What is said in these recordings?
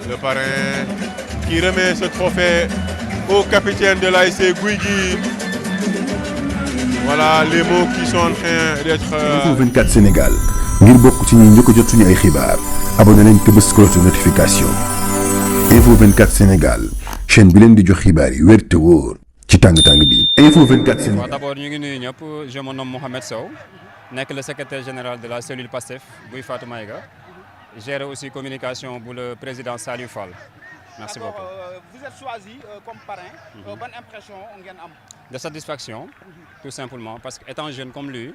le parrain qui remet ce trophée au capitaine de l'ASC Guigui. Voilà les mots qui sont en train d'être. Info 24 Sénégal ngir bokk ci ñi njëkk a jot suñu ay xibaar abonné leen te bës cloche de notification. Info 24 Sénégal chaîne bi leen di jox xibaar yi wér te wóor ci tàng-tàng bi. Info 24 Sénégal. waaw d'abord ñu ngi nuyu ñëpp je me nomme Mohamed Sow nekk le secrétaire général de la cellule PASTEF buy Fatou Maïga gère aussi communication pour le président Saliou Fall. Merci beaucoup. Vous êtes choisi comme parrain. Bonne impression ngeen am. De satisfaction, tout simplement, parce que étant jeune comme lui,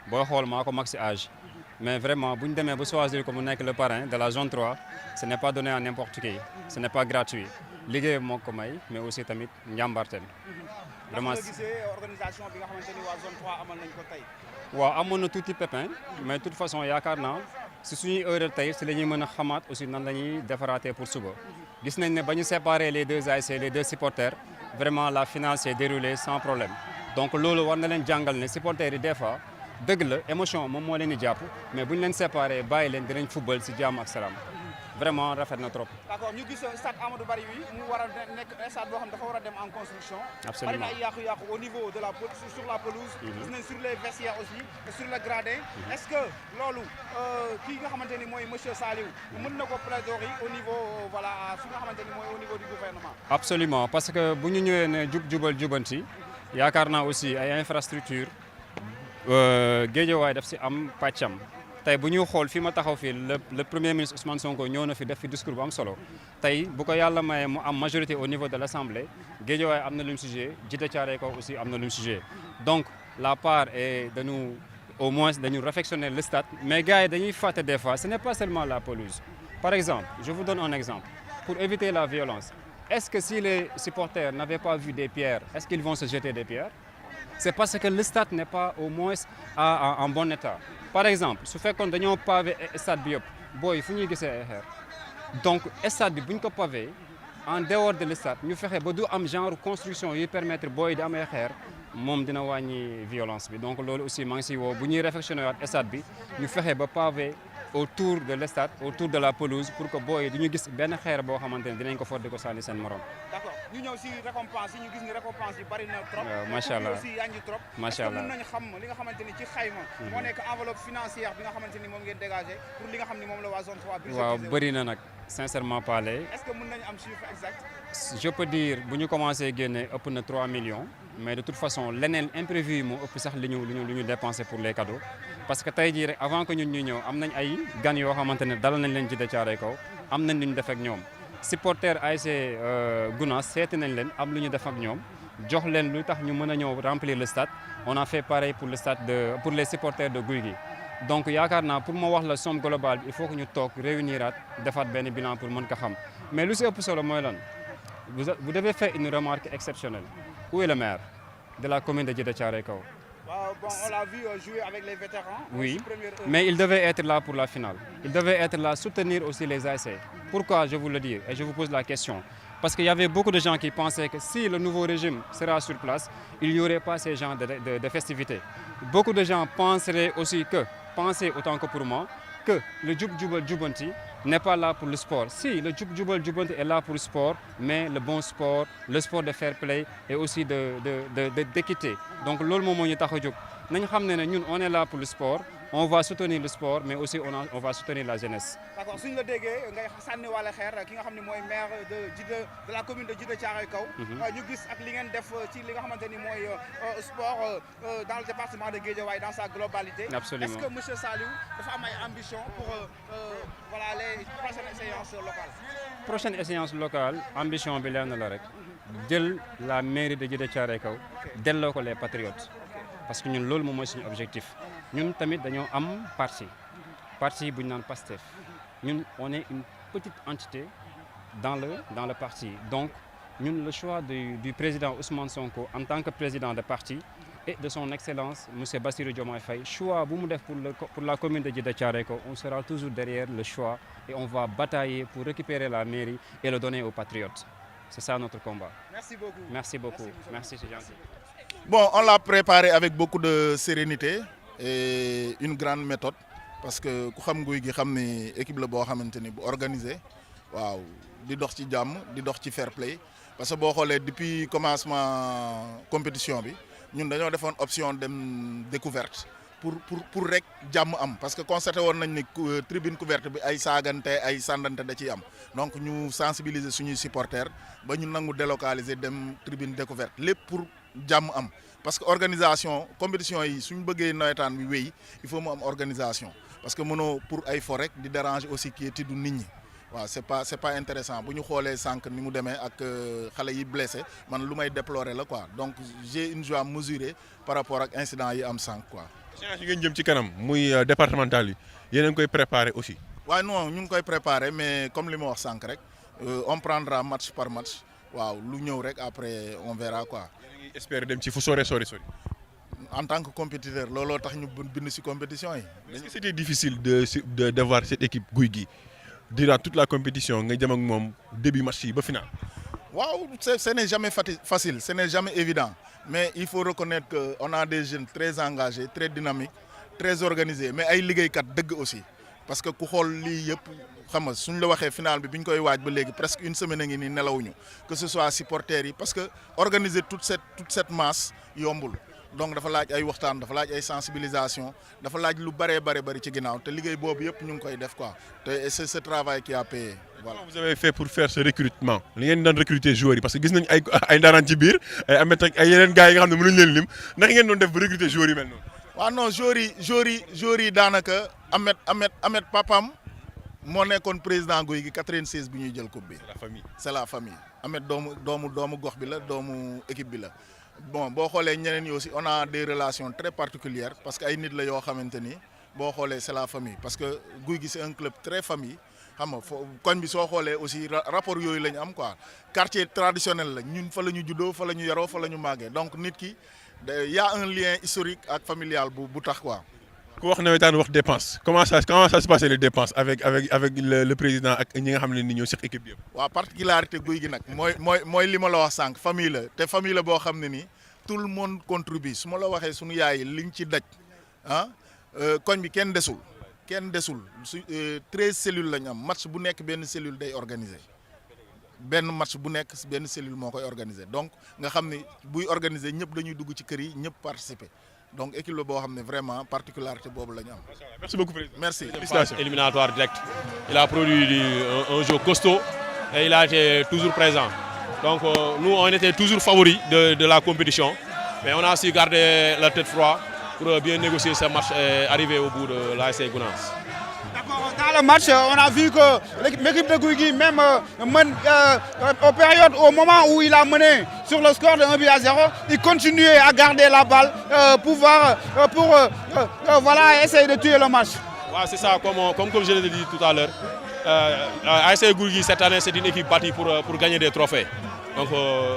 boo xool maa ko mag si âge. Mais vraiment, bu ñu demee ba choisir comme nekk le parrain de la zone 3, ce n'est pas donné à n'importe qui, ce n'est pas gratuit. Liggéey moo ko may, mais aussi tamit njàmbaarteem. Vraiment. Nga gisee organisation bi nga xamante ni waa zone 3 amal nañ ko tey. waaw amoon na tuuti pépin, mais de toute façon yaakaar naa si suñuy heure tey si la ñuy mën a xamaat aussi nan la ñuy defaraatee pour suba. Gis nañ ne ba ñu séparer les deux ASC les deux supporters vraiment la finale s'est déroulée sans problème donc loolu war na leen jàngal ne supporters yi des fois dëgg la émotion moom moo leen di jàpp mais bu ñu leen séparer bàyyi leen dinañ football si jàmm ak salaam vraiment rafet na trop. D'accord ñu gis stade Amadou Barry wi mu war a nekk stade boo xam dafa war a dem en construction. Absolument. Bari na ay yàqu-yàqu au niveau de la sur la pelouse. Gis nañ sur les vestiaires aussi et sur le gradin. Est-ce que loolu kii nga xamante ni mooy monsieur Saliou mën na ko plaidoyer au niveau voilà fi nga xamante ni mooy au niveau du gouvernement. Absolument parce que bu ñu ñëwee ne jub jubal jubanti yaakaar naa aussi ay infrastructure Guédiawaye daf si am pàccam. tey bu ñuy xool fi ma taxaw fii le premier ministre Ousmane Sonko ñëw na fi def fi discours bu am solo tey bu ko yàlla mayee mu am majorité au niveau de l'Assemblée Guédiawaye am na lu mu sujet Djiddah Thiaroye Kaw aussi am na lu mu sujet donc la part est dañu au moins dañu réfectionner le stade mais gars yi dañuy fàtte des fois ce n'est pas seulement la pelouse par exemple je vous donne un exemple pour éviter la violence est-ce que si les supporters n'avaient pas vu des pierres est-ce qu'ils vont se jeter des pierres c'est parce que le stade n'est pas au moins en bon état par exemple su fekkoon dañoo pavé stade bi yëpp booy fu ñuy gisee ay xeer donc stade bi bu ñu ko pavé en dehors de le stade ñu fexe ba du am genre construction yuy permettre booy di am ay xeer moom dina wàññi violence bi donc loolu aussi maa ngi siy woo bu ñuy réfectionné waat stade bi ñu fexe ba pavé autour de le stade autour de la pelouse pour que booy du ñu gis benn xeer boo xamante ne dinañ ko for di ko sànni seen morom. D'accord ñu ñëw si récompense yi ñu gis ni récompense yi bari na trop. macha allah aussi yaa ngi trop. macha allah est-ce que mën nañu xam li nga xamante ni ci xayma. moo nekk enveloppe financière bi nga xamante ni moom ngeen dégagé pour li nga xam ni moom la waa zone 3. waaw bëri na nag sincèrement parler. est-ce que mën nañu am chiffre exact. je peux dire bu ñu commencé génne ëpp na 3 millions mais de toute façon leneen imprévu yi moo ëpp sax li ñu dépensé pour les cadeaux parce que tey jii rek avant que ñun ñu ñëw am nañ ay gan yoo xamante ne dalal nañ leen Djiddah Thiaroye Kaw am nañ lu ñu def ak ñoom supporter ASC Gounass seeti nañ leen am lu ñu def ak ñoom jox leen lu tax ñu mën a ñëw remplir le stade on a fait pareil pour le stade pour les supporters de Gouy Gui donc yaakaar naa pour ma wax la somme globale bi il faut que ñu toog réuniraat defaat benn bilan pour mën ko xam mais lu si ëpp solo mooy lan vous devez faire une remarque exceptionnelle où est le maire de la commune de Djiddah Thiaroye Kaw. Bon, on l'a vu jouer avec les vétérans. Oui, mais il devait être là pour la finale. Il devait être là, soutenir aussi les ASC. Pourquoi je vous le dis et je vous pose la question? Parce qu'il y avait beaucoup de gens qui pensaient que si le nouveau régime sera sur place, il n'y aurait pas ces genres de festivités. Beaucoup de gens penseraient aussi pensaient autant que pour moi, que le Djoub Djoubal Djoubanti n'est pas là pour le sport. Si, le Djoub Djoubal Djoubanti est là pour le sport, mais le bon sport, le sport de fair play et aussi d'équité. Donc, c'est ce que nous on est là pour le sport, on va soutenir le sport, mais aussi on va soutenir la jeunesse. D'accord, si vous le dégué, vous avez dit que vous êtes maire de la commune de Djiddah Thiaroye Kaw. Nous avons vu ce que sport dans le département de Guédiawaye dans sa globalité. Absolument. Est-ce que M. Saliou a une ambition pour voilà, les prochaines séances locales? Prochaine échéance locale, ambition bi lenn la rek jël la mairie de Djiddah Thiaroye Kaw delloo ko les patriotes parce que ñun loolu moom mooy suñu objectif ñun tamit dañoo am parti bu ñu naan PASTEF ñun on est une petite entité dans le parti donc ñun le choix du président Ousmane Sonko en tant que président de parti et de son excellence monsieur Bassirou Diomaye Faye choix bu mu def pour la commune de Djiddah Thiaroye Kaw on sera toujours derrière le choix et on va batailler pour récupérer la mairie et le donner aux patriotes. C'est ça notre combat. Merci beaucoup. Merci beaucoup. Merci, c'est gentil. Bon, on l'a préparé avec beaucoup de sérénité et une grande méthode parce que ku xam Gouy Gui xam ni équipe la boo xamante ni bu organisée waaw di dox ci jàmm di dox ci fair play parce que boo xoolee depuis commencement compétition bi ñun dañoo defoon option dem découverte pour rek jàmm am parce que constaté woon nañ ni tribune couverte bi ay saagante ay sàndante da ciy am donc ñu sensibiliser suñuy supporters ba ñu nangu délocaliser dem tribune découverte lépp pour jàmm am parce que organisation compétition yi suñu bëggee nawetaan bi wéy il faut mu am organisation parce que mënoo pour ay fo rek di déranger aussi quiétude nit ñi waaw c'est pas intéressant bu ñu xoolee sànq ni mu demee ak xale yi blessé man lu may déplorer la quoi donc j'ai une joie mesurée par rapport ak incident yi am sànq quoi. échéance yi ngeen jëm ci kanam muy départemental yi yéen a ngi koy préparer aussi. waaw non ñu ngi koy préparer mais comme li ma wax sànq rek on prendra match par match waaw lu ñëw rek après on verra quoi. yéen a ngi espérer dem ci fu sori. en tant que compétiteur looloo tax ñu bind ci compétition yi. est-ce que c'était difficile d'avoir cette équipe Gouy Gui durant toute la compétition nga jëm ak moom début match yi ba final. waaw ce n'est jamais facile ce n'est jamais évident mais il faut reconnaître que on a des jeunes très engagés très dynamiques très organisés mais ay liggéeykat dëgg aussi parce que ku xool lii yëpp xam nga suñ la waxee final bi ñu koy waaj ba léegi presque une semaine a ngi nii nelawuñu que ce soit supporters yi parce que organiser toute cette masse yombul. donc dafa laaj ay waxtaan dafa laaj ay sensibilisation dafa laaj lu bari ci ginnaaw te liggéey boobu yëpp ñu ngi koy def quoi te c'est ce travail qui a payé voilà. Comment vous avez fait pour faire ce recrutement li ngeen doon recruter joueurs yi parce que gis nañ ay ndaaraan ci biir ay amet ak ay yeneen gars yi nga xam ne mënuñ leen lim naka ngeen doon def ba recruter joueurs yi mel noonu. waaw non joueurs yi daanaka Amet papam moo nekkoon président Gouy Gui 96 bi ñuy jël coupe bi. c'est la famille Amet doomu gox bi la doomu équipe bi la. bon boo xoolee ñeneen ñi aussi on a des relations très particulières parce que ay nit la yoo xamante ni boo xoolee c'est la famille parce que Gouy Gui c'est un club très famille xam nga koñ bi soo xoolee aussi rapport yooyu la ñu am quoi quartier traditionnel la ñun fa la ñu juddoo fa la ñu yaroo fa la ñu màggee donc nit ki y a un lien historique ak familial bu tax quoi. ku wax nawetaan wax dépense comment ça se passe les dépenses avec le président ak ñi nga xam ne ni ñoo seq équipe bi yëpp. waaw particularité Gouy Gui nag mooy li ma la wax sànq famille la te famille la boo xam ne ni tout le monde contribue su ma la waxee suñu yaay liñ ci daj koñ bi kenn desul 13 cellules la ñu am match bu nekk benn cellule day organiser benn match bu nekk benn cellule moo koy organiser donc nga xam ne buy organiser ñëpp dañuy dugg ci kër yi ñëpp participer. donc équipe la boo xam ne vraiment particularité boobu la ñu am. merci beaucoup président. merci. Phase éliminatoire direct. Il a produit un jeu costaud et il a été toujours présent. Donc nous on était toujours favoris de la compétition mais on a su garder la tête froide pour bien négocier ce match et arriver au bout de l'ASC Gounass. D'accord. Dans le match, on a vu que l'équipe de Gouy Gui, même au moment où il a mené sur le score de 1-0, il continuait à garder la balle pour essayer de tuer le match. Ouais, c'est ça, comme je l'ai dit tout à l'heure. ASC Gouy Gui, cette année, c'est une équipe bâtie pour gagner des trophées. Donc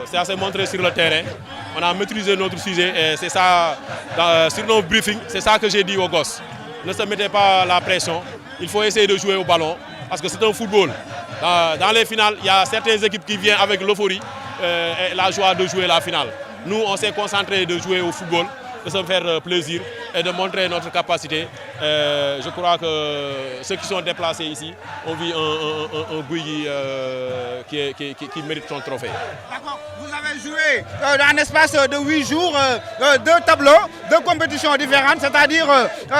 c'est à se montrer sur le terrain. On a maîtrisé notre sujet et c'est ça, sur nos briefings, c'est ça que j'ai dit aux gosses. Ne se mettez pas la pression, il faut essayer de jouer au ballon parce que c'est un football. Dans les finales, il y a certaines équipes qui viennent avec l'euphorie et la joie de jouer la finale. Nous, on s'est concentré de jouer au football, de se faire plaisir et de montrer notre capacité. Je crois que ceux qui sont déplacés ici ont vu un Gouy Gui qui mérite son trophée. D'accord. Vous avez joué dans un espace de 8 jours, 2 tableaux, 2 compétitions différentes, c'est-à-dire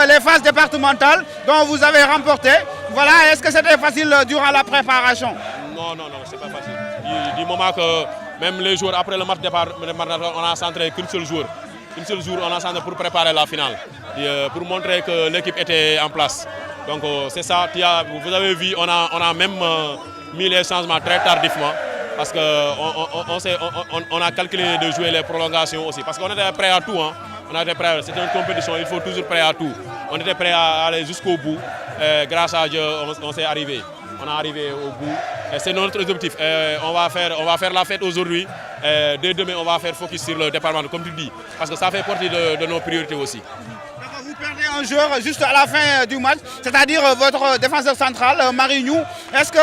les phases départementales dont vous avez remporté. Voilà, est-ce que c'était facile durant la préparation? Non, c'est pas facile. Du moment que même les jours après le match départemental, on a centré qu'une seule jour. Une seule jour, on a centré pour préparer la finale, et, pour montrer que l'équipe était en place. Donc c'est ça, vous avez vu, on a même mis les changements très tardivement parce qu'on a calculé de jouer les prolongations aussi. Parce qu'on était prêt à tout. Hein. C'était une compétition, il faut toujours prêt à tout. On était prêt à aller jusqu'au bout. Grâce à Dieu, on s'est arrivé. On est arrivé au bout. C'est notre objectif. On va faire la fête aujourd'hui. Dès demain, on va faire focus sur le département, comme tu dis. Parce que ça fait partie de nos priorités aussi. Vous perdez un joueur juste à la fin du match, c'est-à-dire votre défenseur central, Marignou. Est-ce que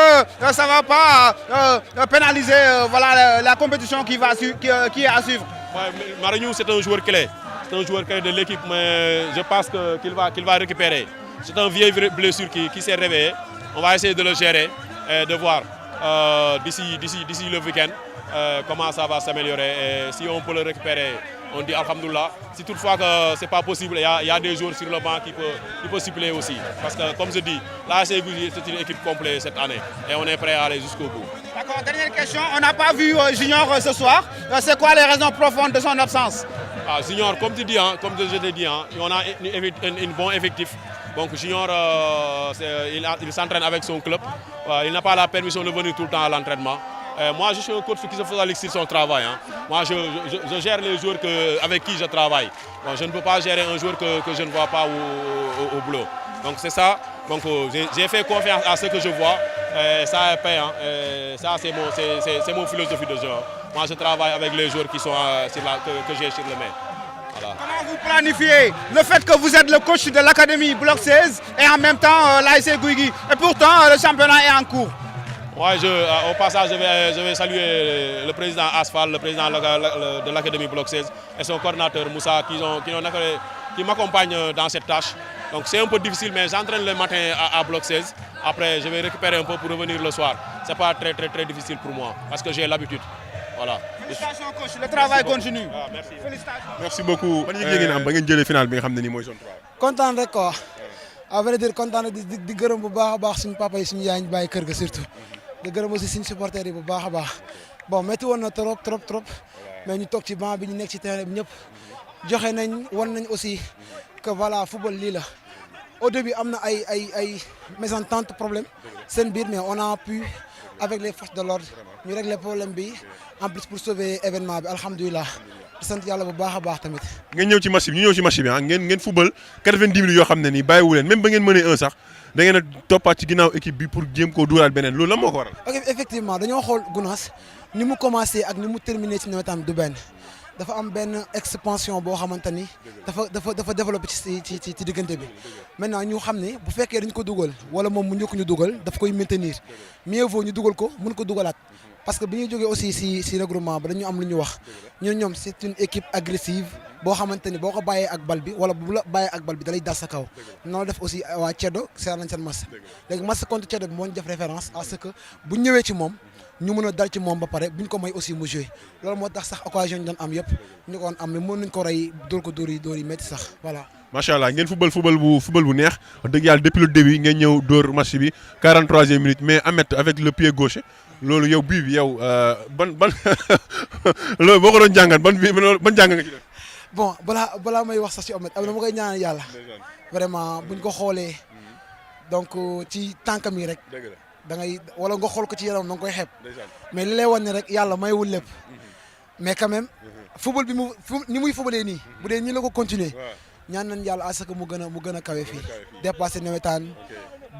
ça ne va pas pénaliser la compétition qui est à suivre? Ouais, Marignou, c'est un joueur clé. C'est un joueur clé de l'équipe, mais je pense qu'il va récupérer. C'est une vieille blessure qui s'est réveillée. On va essayer de le gérer et de voir. d'ici le week-end, comment ça va s'améliorer. Et si on peut le récupérer, on dit alhamdoulilah. Si toutefois que c'est pas possible, il y a des joueurs sur le banc qui peut suppléer aussi. Parce que comme je dis, l'ASC Gouy c'est une équipe complète cette année et on est prêt à aller jusqu'au bout. D'accord, dernière question. On n'a pas vu Junior ce soir. C'est quoi les raisons profondes de son absence? Junior, comme tu dis, comme je t'ai dit, on a un bon effectif. Donc Junior, il s'entraîne avec son club. Il n'a pas la permission de venir tout le temps à l'entraînement. Moi, je suis un coach qui se focalise sur son travail. Moi, je gère les joueurs avec qui je travaille. Bon, je ne peux pas gérer un joueur que je ne vois pas au boulot. Donc c'est ça. Donc j'ai fait confiance à ce que je vois. Ça paye. Ça, c'est mon philosophie de jeu. Moi, je travaille avec les joueurs qui sont que j'ai sur le main. Voilà. Comment vous planifiez le fait que vous êtes le coach de l'académie Bloc 16 et en même temps l'ASC Gouy? Et pourtant, le championnat est en cours. Ouais, au passage, je vais saluer le président Asphal, le président de l'académie Bloc 16 et son coordinateur Moussa qui m'accompagnent dans cette tâche. Donc c'est un peu difficile, mais j'entraîne le matin à Bloc 16. Après, je vais récupérer un peu pour revenir le soir. Ce n'est pas très difficile pour moi parce que j'ai l'habitude. Voilà. Félicitations coach, le travail continue. Merci. Félicitations. Merci beaucoup. ban yëg ngeen am ba ngeen jëlee final bi nga xam ne nii mooy zone 3. kontaan rek quoi à vrai dire kontaan rek di gërëm bu baax a baax suñu papa yi suñu yaay ñu bàyyi kër ga surtout di gërëm aussi suñu supporters yi bu baax a baax bon métti woon na trop mais ñu toog ci banc bi ñu nekk ci terrain bi ñëpp joxe nañ wan nañ aussi que voilà football lii la au début am na ay mésentente problème seen biir mais on a pu avec les forces de l'ordre ñu régler problème bi en plus pour sauver événement bi alhamdulilah di sant yàlla bu baax a baax tamit. ngeen ñëw ci match bi ñu ñëw ci match bi ngeen football 90 minutes yoo xam ne nii bàyyiwu leen même ba ngeen mënee 1 sax da ngeen a toppaat ci ginnaaw équipe bi pour jéem koo dóoraat beneen loolu lan moo ko waral. ok effectivement dañoo xool Gounass ni mu commencé ak ni mu terminé ci nawetaan du benn dafa am benn expansion boo xamante ni dafa développé ci diggante bi maintenant ñu xam ne bu fekkee dañ ko dugal wala moom mu njëkk ñu dugal daf koy maintenir mieux vaut ñu dugal ko mun ko dugalaat parce que bi ñuy jógee aussi si regroupement ba dañu am lu ñu wax ñoom c'est une équipe agressive boo xamante ni boo ko bàyyee ak bal bi wala bu la bàyyee ak bal bi da lay dal sa kaw noonu def aussi waa Ceddo seet nañ seen match léegi match contre Ceddo bi moo ñu def référence à ce que bu ñëwee ci moom ñu mën a dal ci moom ba pare buñ ko may aussi mu joué loolu moo tax sax occasion ñu doon am yëpp ñu ko woon am mais mën nañ ko rey dóor ko dóor yi métti sax voilà. macha allah ngeen football bu neex wax dëgg yàlla depuis le début ngeen ñëw dóor match bi 43e minute mais Ahmed avec le pied gauche loolu yow bii bi yow ban loolu boo ko doon jàngat ban jàng nga ci def. bon balaa may wax sax ci Ahmed dama koy ñaanal yàlla vraiment buñ ko xoolee donc ci tànkam yi rek. da ngay wala nga xool ko ci yaram da nga koy xeeb mais li lay wan ne rek yàlla maywul lépp mais quand même football bi ni muy footballee nii bu dee nii la ko continuer ñaan nañ yàlla à ce que mu gën a kawe fii dépassé nawetaan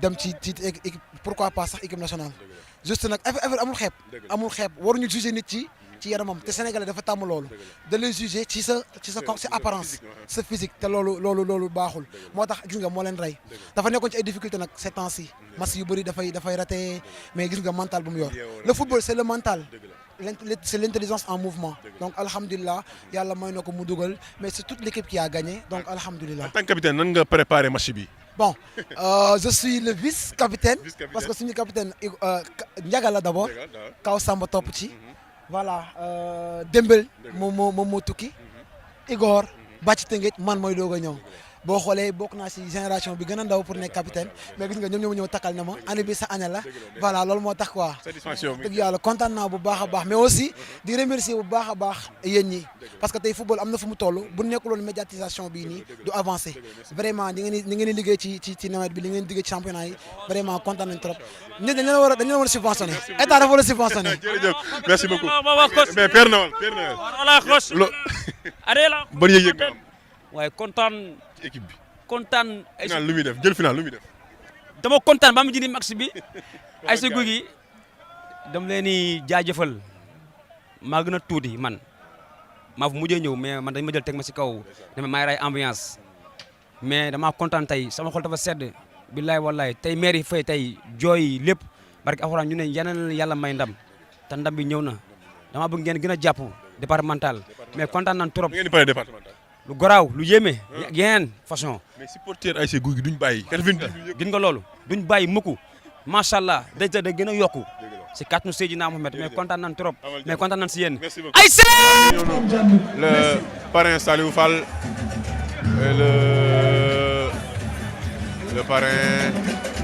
dem ci équipe pourquoi pas sax équipe nationale juste nag affaire amul xeeb waruñu juger nit ci yaramam te Sénégalais dafa tàmm loolu da lay juger ci sa apparence sa physique te loolu baaxul moo tax gis nga moo leen rey dafa nekkoon ci ay difficultés nag ces temps-ci match yu bëri dafay raté mais gis nga mental bu mu yor le football c'est le mental c'est l'intelligence en mouvement donc alhamdulilah yàlla may na ko mu dugal mais c'est toute l'équipe qui a gagné donc alhamdulilah. en tant que capitaine nan nga préparé match bi. bon je suis le vice-capitaine parce que suñu capitaine Ndiaga la d'abord Kaw Samba topp ci voilà Dembel moom moo tukki Igor Bàcc Tëngéej man mooy doog a ñëw boo xoolee bokk naa si génération bi gën a ndaw pour nekk capitaine mais gis nga ñoom ñoo ñëw takkal na ma année bi sa année la voilà loolu moo tax quoi. satisfaction bi dëgg yàlla kontaan naa bu baax a baax mais aussi di remercier bu baax a baax yéen ñi parce que tey football am na fu mu toll bu nekkuloon médiatisation bii nii du avancer vraiment di ngeen di liggéey ci nawet bi li ngeen liggéey ci championnat yi vraiment kontaan nañ trop nit dañu leen war a subventionné état dafa war a subventionné. jërëjëf merci beaucoup mais Père Noël. ban yëg-yëg nga am. waaye kontaan. ci équipe bi kontaan. ay final lu muy def jël final lu muy def. dama kontaan ba mu jëndi max bi ay sa guy gi dama leen di jaajëfal maa gën a tuuti man maa fu mujjee ñëw mais man dañ ma jël teg ma si kaw dama may ray ambiance mais damaa kontaan tey sama xol dafa sedd billaay wallaay tey maire yi fay tey jooy lépp barke alxuraan ñu ne yeneen yàlla may ndam te ndam bi ñëw na dama bëgg ngeen gën a jàpp départemental mais kontaan nañ trop. ngeen di pare départemental. lu garaaw lu yéeme. yeneen façon. mais supporter ASC Gouy Gui duñ bàyyi. gis nga loolu duñ bàyyi mukk macha allah day gën a yokku si kàttanu Seydina Mohamed mais kontaan nañ trop mais kontaan nañ si yéen. Merci beaucoup. ay see. Le parrain Saliou Fall et le parrain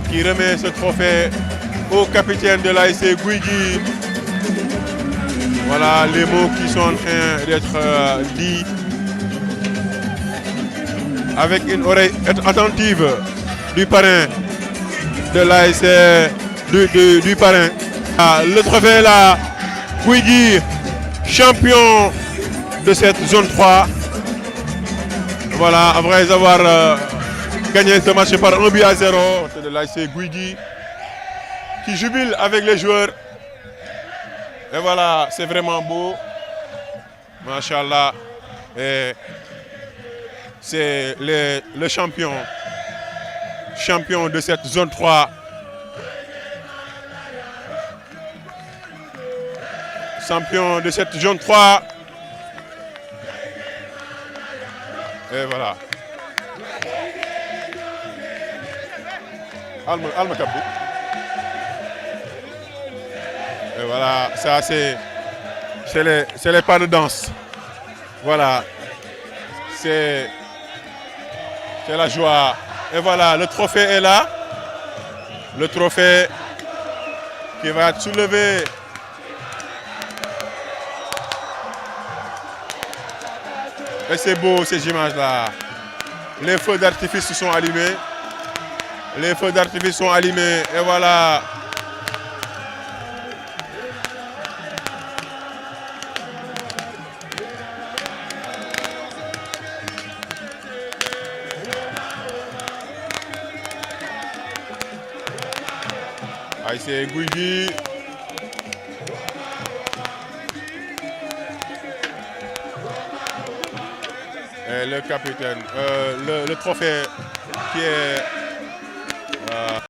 qui remet ce trophée au capitaine de l'ASC Guigui. Voilà les mots qui sont en train d'être dits avec une oreille attentive du parrain de l'ASC du parrain. Le trophée est là, Guigui, champion de cette zone 3. Voilà, après avoir gagné ce match par 1-0 de l'ASC Guigui qui jubile avec les joueurs. Et voilà, c'est vraiment beau. Machallah. Et c'est le champion de cette zone 3. Champion de cette zone 3. Et voilà. Alma Kabou. Et voilà, ça c'est les pas de danse. Voilà. C'est la joie. Et voilà, le trophée est là. Le trophée qui va être soulevé. Et c'est beau ces images-là. Les feux d'artifice sont allumés. Les feux d'artifice sont allumés. Et voilà. ASC Guigui. Et le capitaine, le trophée qui est